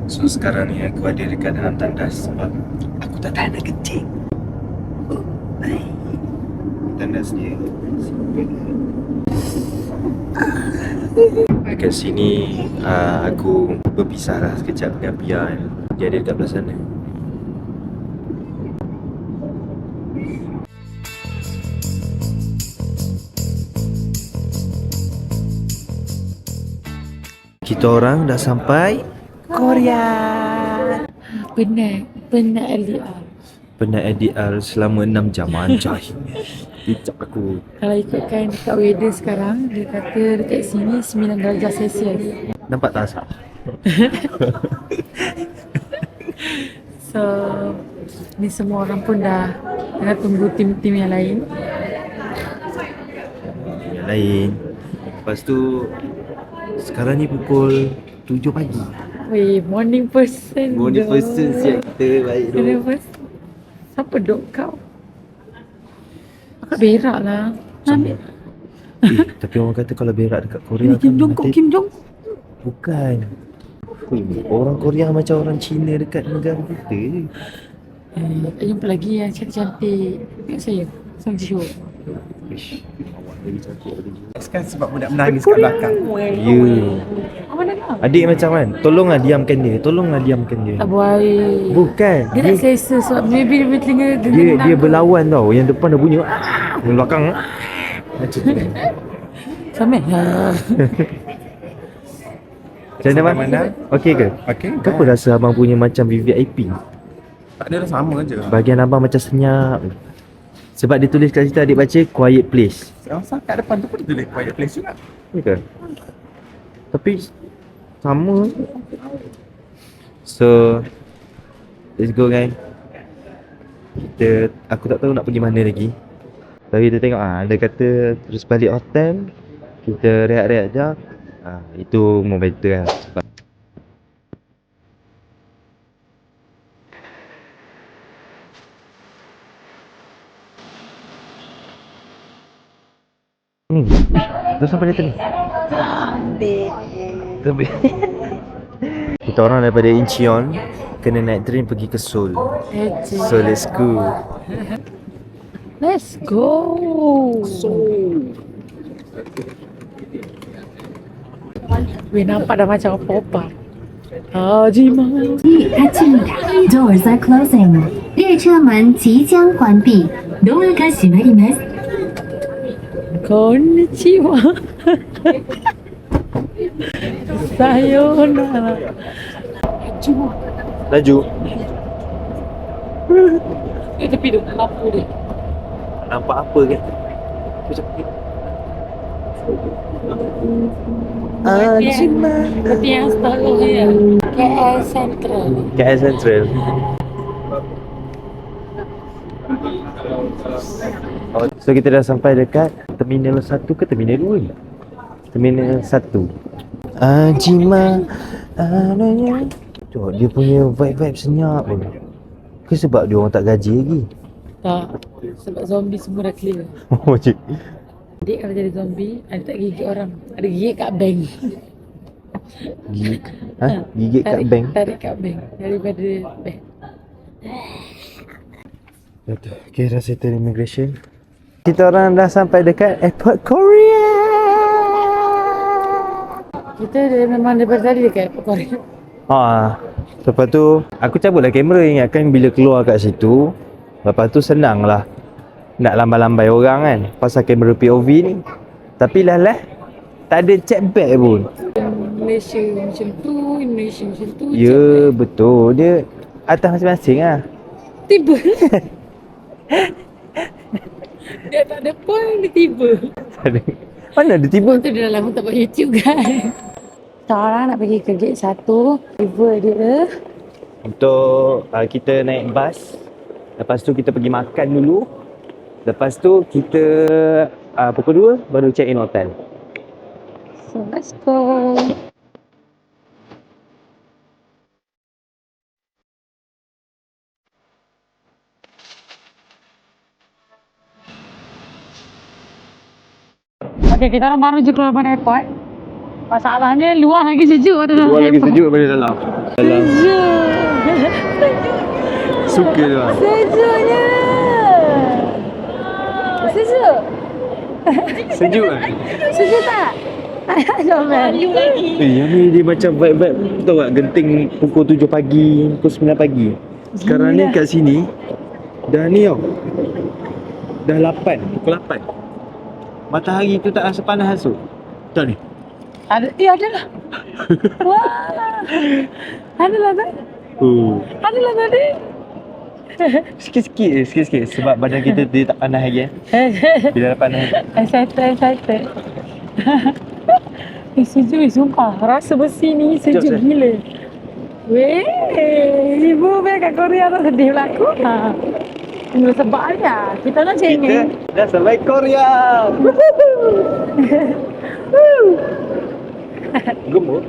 So sekarang ni aku ada dekat dalam tandas sebab aku tak tahan nak kencing. Tandas dia dekat sini. Aku berpisah lah sekejap dengan Pia. Dia ada dekat belah sana. Kita orang dah sampai Korea. Penat LDR. Penat LDR selama 6 jam. Anjay. Picak aku. Kalau ikutkan dekat weather sekarang, dia kata dekat sini 9 darjah Celsius. Nampak tak asap? So, ni semua orang pun dah tengah tunggu tim-tim yang lain. Yang lain. Lepas tu sekarang ni pukul 7 pagi. Weh, morning person. Morning person siap kita baik tu. Morning person. Siapa duk kau? Akak berak lah. Ambil. Tapi orang kata kalau berak dekat Korea Kim Jong-kook, Kim Jong. Bukan. Orang Korea macam orang Cina dekat negara kita. Jumpa lagi yang cantik-cantik. Tengok saya. Sang Jio. Ish, awak lagi cantik lagi. Kan sebab budak menangis kat belakang. Ya. Apa nak? Adik macam kan, tolonglah diamkan dia. Tolonglah diamkan dia. Tak baik. Bukan. Dia nak selesa sebab maybe dia punya telinga Dia berlawan tau. Yang depan dah bunyi. Yang belakang macam tu. sama. Macam mana bang? Okey ke? Okey. Kenapa rasa abang punya macam VVIP? Tak ada, dah sama je. Bahagian abang macam senyap. Sebab dia tulis kat situ, adik baca quiet place. Sekarang kat depan tu pun dia tulis quiet place juga. Ya ke? Tapi sama. So let's go guys. Aku tak tahu nak pergi mana lagi. Tapi kita tengok dia kata terus balik hotel. Kita rehat-rehat jap. Itu more better lah. Sebab dah sampai dia ni. Sampai. Kita orang daripada Incheon kena naik train pergi ke Seoul. So let's go. Let's go. Weh, nampak dah macam apa-apa. Hajima. 它进了 Doors are closing. 列车门即将关闭。ドアが閉まります。 Konnichiwa. Sayonara. Laju. Tepi tu, lampu dia. Nampak apa kan? Hajima. Seperti yang selalu dia. KL Central. KL Central. So kita dah sampai dekat Terminal 1 ke Terminal 2 ni? Terminal 1. Hajima ananya. Tengok dia punya vibe-vibe senyap pun. Ke sebab dia orang tak gaji lagi? Tak. Sebab zombie semua dah clear. Oh cik. Adik kalau jadi zombie, ada tak gigit orang. Ada gigit kat bank. Gigit? Gigit kat bank? Tarik kat bank. Daripada bank. Betul. Okay, dah settle immigration. Kita orang dah sampai dekat airport Korea. Kita memang daripada tadi dekat airport Korea. Lepas tu aku cabutlah kamera, ingatkan bila keluar kat situ. Lepas tu senang lah nak lambai-lambai orang kan pasal kamera POV ni. Tapi lah tak ada check bag pun. Malaysia macam tu, Indonesia macam tu. Ya betul, dia atas masing-masing lah. Tiba. Dia tak ada point, dia tiba. Mana ada tiba? Tu dia dah lama tak buat YouTube kan. Sekarang nak pergi ke gate 1. River dia. Untuk kita naik bas. Lepas tu kita pergi makan dulu. Lepas tu kita pukul 2 baru check in hotel. So let's go. Okay, kita orang baru je keluar dari airport. Masalahnya luar lagi sejuk. Luar lagi sejuk daripada dalam. Dalam suka tu lah. Sejuknya. Sejuk. Sejuk kan? Sejuk tak? Comel. Yang ni dia macam vibe-vibe. Tahu tak genting pukul 7 pagi, pukul 9 pagi. Sekarang ni kat sini dah ni tau. Dah 8, pukul 8. Matahari tu tak rasa panas tu. Tahu ni? Ada, adalah. Wah. Adalah tak? Adalah tadi. Sikit-sikit sebab badan kita dia tak panas lagi Bila dah panas. Excited. Sejuk sumpah. Rasa besi ni sejuk Sekejap, gila. Weh, ibu be kat Korea tak sedih pula aku. Mula sebab ya. Kita nak Kita cengeng. dah sampai Korea. Gemuk.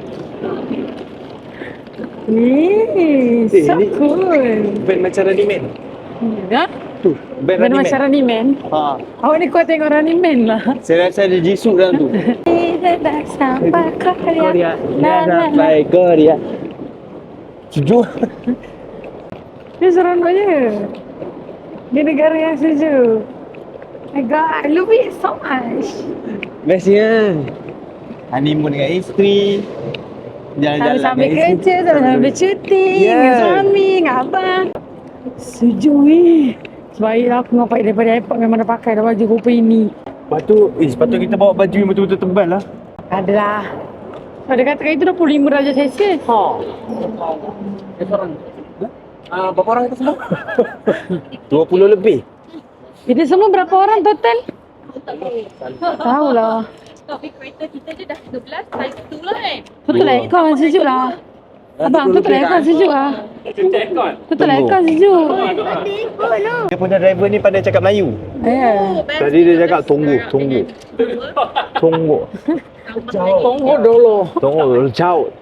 So ni- cool. Band macam Running Man. Ya? Tu, band Band Running macam Man. Running Man. Awak ni kau tengok Running Man lah. Saya rasa ada Jisoo dalam tu. Kita dah sampai Korea. Dah sampai Korea. Sejuk. Dia seronoknya. Dia negara yang sejuk. My God, I love it so much. Bestnya honeymoon dengan isteri, jalan-jalan Sambil dengan isteri. kerja, sambil bercuti, Yeah. dengan suami, dengan abang. Sejuk weh. Sebaiklah aku ngapak daripada airport memang dah pakai dah baju rupa ini. Sepatut kita bawa baju yang betul-betul tebal lah. Adalah. Pada katakan itu 25 darjah Celsius. Berapa orang kita semua? 20 lebih. Kita semua berapa orang total? Tahu lah. Tapi kereta kita je dah 13, size 2 lah kan? Tutup aircon sejuk lah. Abang, tutup aircon sejuk lah. Tutup aircon sejuk. Dia punya driver ni pandai cakap Melayu. Ya. Tadi dia cakap tunggu. Tunggu dulu. Jauh.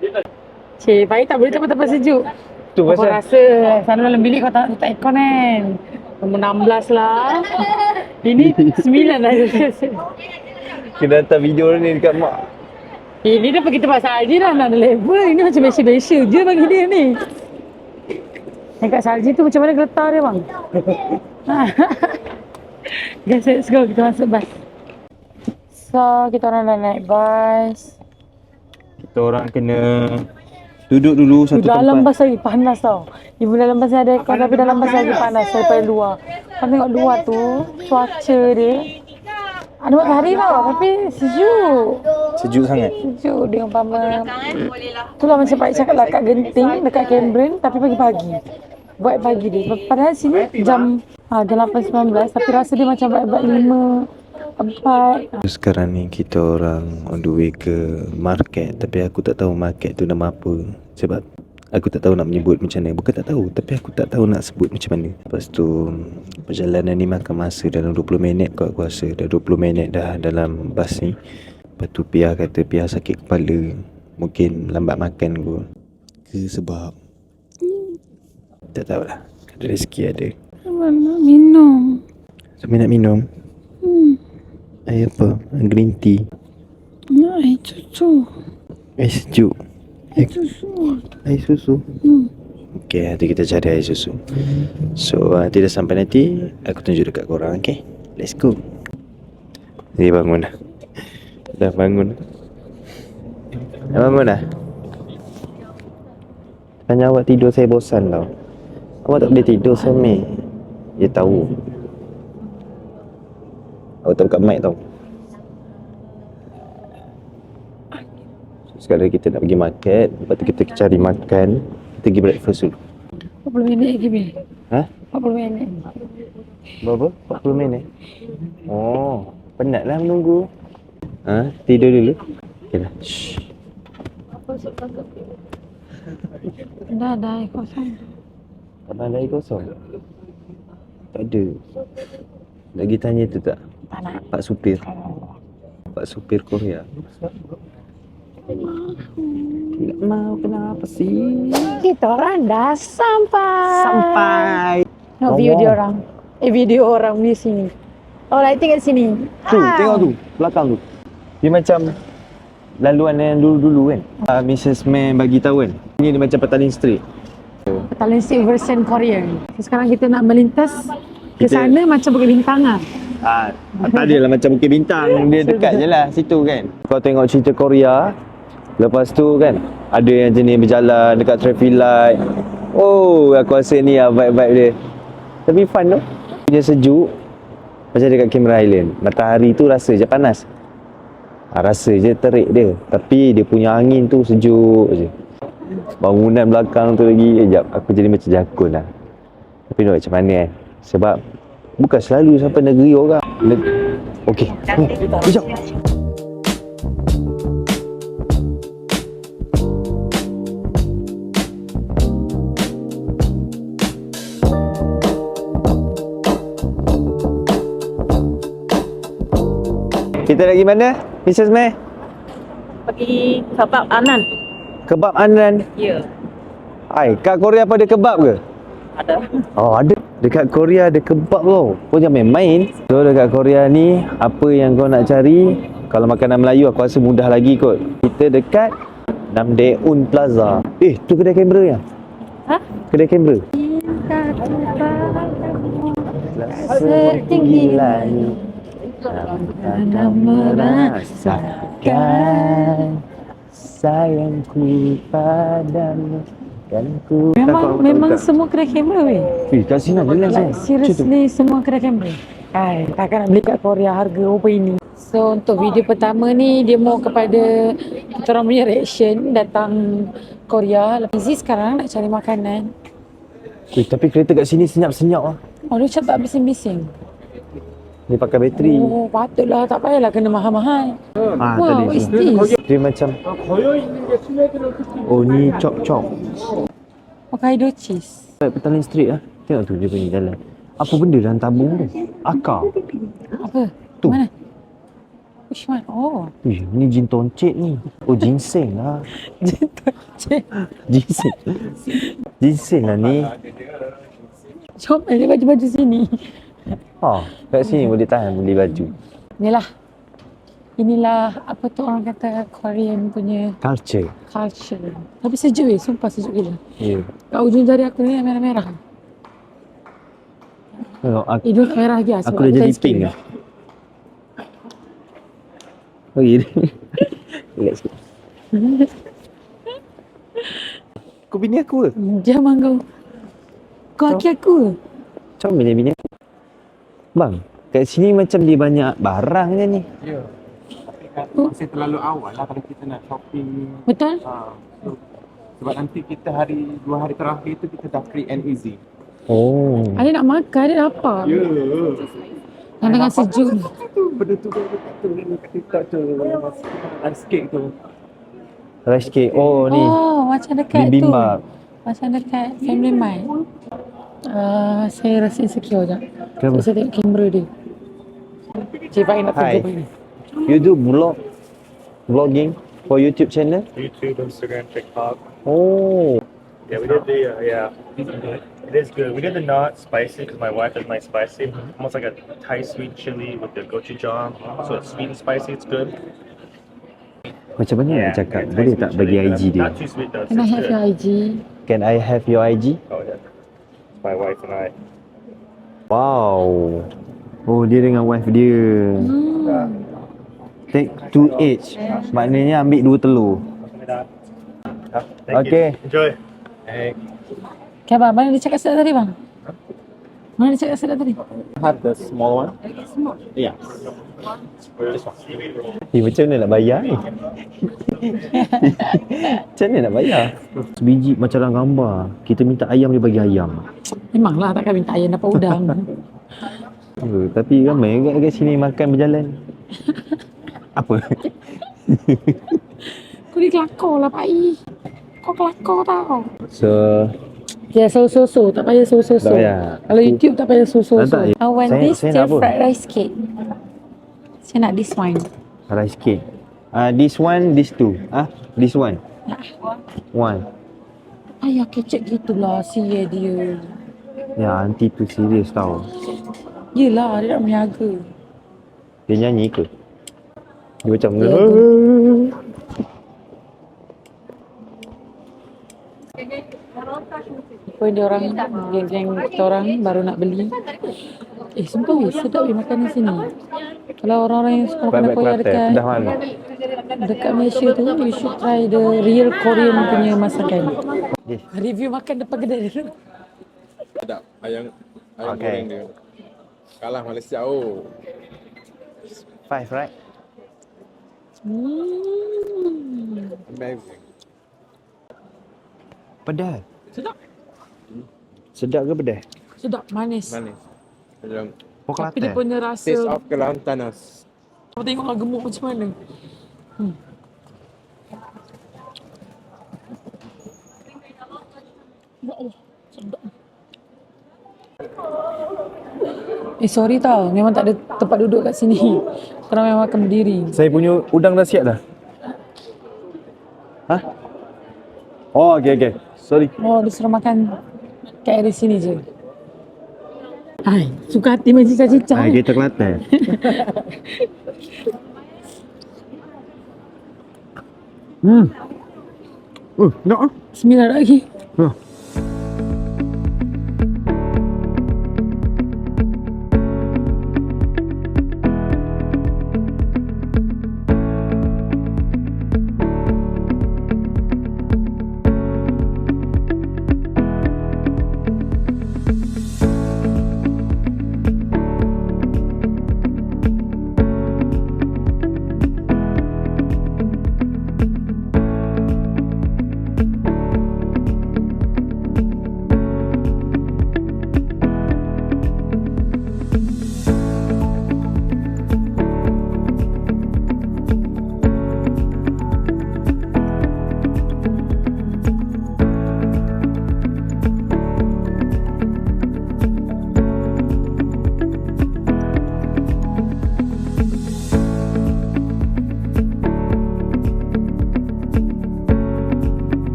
Cik, baik tak boleh tempat-tempat sejuk. Tu Kau pasal rasa sana dalam bilik kau tak tutup aircon kan? Nombor 16 lah. Ini 9 dah. kena hantar video ni dekat mak. Ini dah pergi tempat Salji dah nak ada level. Ini macam biasa-biasa je bagi dia ni. Dekat Salji tu macam mana geletar dia bang? Guys, let's go. Kita masuk bas. So, kita orang dah naik bas. Kita orang kena duduk dulu satu Dalam tempat. bas lagi panas tau. Ibu dalam bas ada aircon tapi dalam bas lagi panas daripada luar. Kau tengok luar tu, cuaca dia. Ada matahari tau tapi sejuk. Sejuk sangat. Sejuk dia umpama. Itulah macam Pak cakap lah kat Genting, dekat Cameron tapi pagi-pagi. Buat pagi dia. Padahal sini jam 8.19 tapi rasa dia macam buat 5, 4. Sekarang ni kita orang on the way ke market. Tapi aku tak tahu market tu nama apa. Sebab aku tak tahu nak menyebut macam mana. Bukan tak tahu, tapi aku tak tahu nak sebut macam mana. Lepas tu perjalanan ni makan masa dalam 20 minit kot aku rasa. Dah 20 minit dah dalam bas ni. Lepas tu Pia kata Pia sakit kepala. Mungkin lambat makan kot. Ke sebab tak tahulah. Ada rezeki ada. Nak minum. Sampai nak minum air apa? Green tea. Nak air susu. Air sejuk. Air susu. Air susu. Okay, nanti kita cari air susu. So, nanti dah sampai nanti aku tunjuk dekat korang, okay? Let's go. Dia bangun dah. Dah bangun. Dah bangun dah? Tanya awak tidur, saya bosan tau. Awak tak boleh tidur, Sami. Dia tahu. Awak tahu kat mic tau. So, sekarang kita nak pergi market. Lepas tu kita cari makan. Kita pergi breakfast dulu. 40 minit lagi, Bil. Ha? 40 minit. Berapa? 40 minit? Oh, penat lah menunggu. Ha? Tidur dulu? Okay lah. Shh. Dah air kosong. Abang ada air kosong? Tak ada. Lagi tanya tu tak? Tak nak. Pak supir. Pak supir Korea. Tak mau, kenapa sih? Kita orang dah sampai. Tengok view dia orang. Video orang di sini. Oh, lighting kat sini. Tu, tengok tu. Belakang tu. Dia macam laluan yang dulu-dulu kan. Mrs. May bagi tahu kan. Ini dia macam Petaling Street. Petaling Street version Korea. So, sekarang kita nak melintas ke Kita- sana macam Bukit Bintang lah. Tak adalah macam Bukit Bintang. Dia dekat je lah situ kan. Kau tengok cerita Korea, lepas tu kan ada yang jenis berjalan dekat traffic light. Oh, aku rasa ni lah vibe-vibe dia. Tapi fun tu. Dia sejuk. Macam dekat Cameron Highland. Matahari tu rasa je panas. Rasa je terik dia. Tapi dia punya angin tu sejuk je. Bangunan belakang tu lagi. Sekejap, aku jadi macam jakun lah. Tapi nak macam mana kan. Sebab bukan selalu sampai negeri orang. Okey. Sekejap. Kita lagi mana, Mrs. May? Pergi kebab Anan. Kebab Anan. Ya. Ai, kat Korea apa ada kebab ke? Ada. Oh, ada. Dekat Korea ada kebab tau. Kau jangan main-main. So, dekat Korea ni, apa yang kau nak cari, kalau makanan Melayu aku rasa mudah lagi kot. Kita dekat Namdaeun Plaza. Tu kedai kamera ya? Ha? Kedai kamera. Setinggi langit. Anda merasakan sayangku padamu dan ku Memang semua kedai kamera weh. kat sini jelas Like seriously semua kedai kamera. Takkan nak beli kat Korea harga apa ini. So untuk video pertama ni dia mau kepada kita orang punya reaction datang Korea. Easy sekarang nak cari makanan. tapi kereta kat sini senyap-senyap lah. Oh dia macam tak bising-bising. Dia pakai bateri. Oh patutlah, tak payahlah kena mahal-mahal. Wow, Wow, what is this? Dia macam oh ni chop-chop. Hokkaido cheese. Petaling Street lah. Tengok tu dia punya jalan. Apa benda dalam tabung tu? Akar. Apa? Tu. Mana? Which one? Oh. Ni jin toncet ni. Oh ginseng lah. Ginseng. Ginseng lah ni. Jom ada baju-baju sini. Kat sini boleh tahan beli baju. Inilah apa tu orang kata Korean punya Culture. culture. Tapi sejuk sumpah sejuk gila. Ya. Kat ujung jari aku ni merah-merah. Tengok aku, Hidung merah lagi aku dah jadi pink lah. Okey. Relax sikit. Kau bini aku ke? Jangan kau. Kau aki aku ke? Macam mana bini aku? Bang, kat sini macam dia banyak barang je ni. Ya. Masih terlalu awal lah kalau kita nak shopping. Betul? So, sebab nanti kita 2 hari terakhir tu kita dah free and easy. Oh. Ada nak makan, ada apa? Ya. Dan dengan sejuk. Benda tu kat TikTok tu. Ice cake tu. Rice cake. Oh ni. Oh, macam dekat tu. Bibimbap. Macam dekat Family Mart. Saya rasa insecure je. Kenapa? Saya tengok kamera dia. Cik Pak nak Hi. tunjuk ni. You do vlogging for YouTube channel? YouTube, Instagram, TikTok. Oh. Yeah, we did the it is good. We did the not spicy because my wife doesn't like spicy. Almost like a Thai sweet chili with the gochujang. So it's sweet and spicy. It's good. Macam mana nak cakap? Boleh tak bagi IG dia? Not too sweet though. Can I It's have your good. IG? Can I have your IG? Oh yeah. It's my wife and I. Wow. Oh, dia dengan wife dia. Take 2 each. Maknanya ambil 2 telur. Thank Okay. you. Enjoy. Hey. Okay, abang. Mana dia cakap sedap tadi, bang? Mana dia cakap sedap tadi? Have the small one? Yeah. Macam mana nak bayar ni? Macam mana nak bayar? Sebiji macam dalam gambar. Kita minta ayam, dia bagi ayam. Memanglah takkan minta ayam dapat udang. Tapi ramai juga kat sini makan berjalan. Apa? Kau ni kelakar lah, Pak I. Kau kelakar tau. So, Ya, so. Tak payah so. tak payah. Kalau YouTube tak payah so. Tak, I want saya- this saya nak stir apa? fried rice cake. Saya nak this one. Rice cake. This one, this two. This one. One. Ayah kecek gitulah sia dia. Ya, aunty tu serius tau. Yelah, dia nak berniaga. Dia nyanyi ke? Dia macam Ya, Pun dia orang, geng-geng kita orang baru nak beli. Sumpah sedap makan di sini. Kalau orang-orang yang suka makan Korea dekat Dah mana? dekat Malaysia tu, you should try the real Korean punya masakan. Yes. Review makan depan kedai dulu. Sedap. Ayam Okay. goreng dia. Kalah Malaysia. Oh. 5, right? Amazing. Pedas. Sedap. Sedap ke pedas? Sedap, manis. Manis. Macam Pok Tapi dia latte. punya taste rasa, of Kelantanas. kau tengoklah gemuk macam mana. Ya Allah, sedap. Sorry tau, memang tak ada tempat duduk kat sini. Korang memang makan berdiri. Saya punya udang dah siap dah. Hah? Oh, okay. Sorry. Oh, dia suruh makan kat area sini je. Hai, suka hati macam cicak-cicak. Kita Kelantan. Nak ah. Bismillah lagi.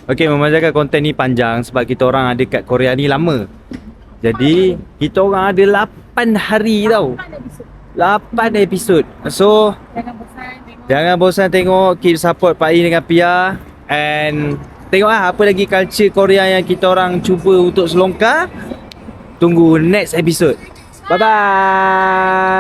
Okey, memang konten ni panjang sebab kita orang ada kat Korea ni lama. Jadi, kita orang ada 8 hari tau. 8 episod. So, jangan bosan tengok. Keep support Pak I dengan Pia. And tengok apa lagi culture Korea yang kita orang cuba untuk selongkar. Tunggu next episode. Bye-bye.